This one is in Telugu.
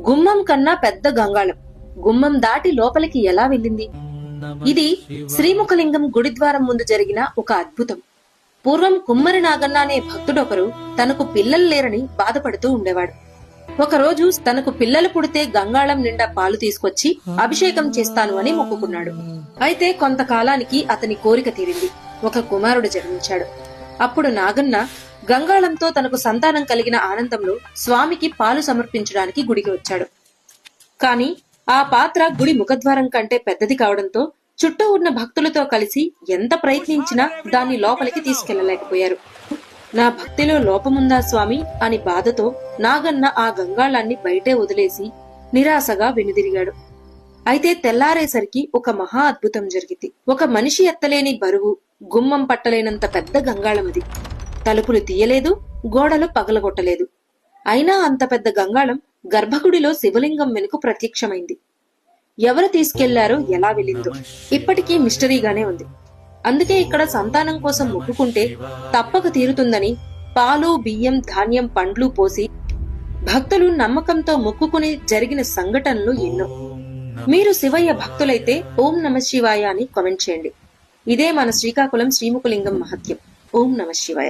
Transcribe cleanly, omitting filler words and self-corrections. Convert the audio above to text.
గుమ్మం కన్నా పెద్ద గంగాళం గుమ్మం దాటి లోపలికి ఎలా వెళ్ళింది? ఇది శ్రీముఖలింగం గుడిద్వారం ముందు జరిగిన ఒక అద్భుతం. పూర్వం కుమ్మరి నాగన్న అనే భక్తుడొకరు తనకు పిల్లలు లేరని బాధపడుతూ ఉండేవాడు. ఒకరోజు తనకు పిల్లలు పుడితే గంగాళం నిండా పాలు తీసుకొచ్చి అభిషేకం చేస్తాను అని మొక్కుకున్నాడు. అయితే కొంతకాలానికి అతని కోరిక తీరింది. ఒక కుమారుడు జన్మించాడు. అప్పుడు నాగన్న గంగాళంతో తనకు సంతానం కలిగిన ఆనందంలో స్వామికి పాలు సమర్పించడానికి గుడికి వచ్చాడు. కాని ఆ పాత్ర గుడి ముఖద్వారం కంటే పెద్దది కావడంతో చుట్టూ ఉన్న భక్తులతో కలిసి ఎంత ప్రయత్నించినా దాన్ని లోపలికి తీసుకెళ్లలేకపోయారు. నా భక్తిలో లోపముందా స్వామి అని బాధతో నాగన్న ఆ గంగాళాన్ని బయటే వదిలేసి నిరాశగా వెనుదిరిగాడు. అయితే తెల్లారేసరికి ఒక మహా అద్భుతం జరిగింది. ఒక మనిషి ఎత్తలేని బరువు, గుమ్మం పట్టలేనంత పెద్ద గంగాళమది. తలుపులు తీయలేదు, గోడలు పగలగొట్టలేదు. అయినా అంత పెద్ద గంగాళం గర్భగుడిలో శివలింగం వెనుక ప్రత్యక్షమైంది. ఎవరు తీసుకెళ్లారో, ఎలా వెళ్ళిందో ఇప్పటికీ మిస్టరీగానే ఉంది. అందుకే ఇక్కడ సంతానం కోసం మొక్కుకుంటే తప్పక తీరుతుందని పాలు, బియ్యం, ధాన్యం, పండ్లు పోసి భక్తులు నమ్మకంతో మొక్కుకుని జరిగిన సంఘటనలు ఎన్నో. మీరు శివయ్య భక్తులైతే ఓం నమ శివాయ అని కామెంట్ చేయండి. ఇదే మన శ్రీకాకుళం శ్రీముఖలింగం మహత్యం. ఓం నమ శివాయ.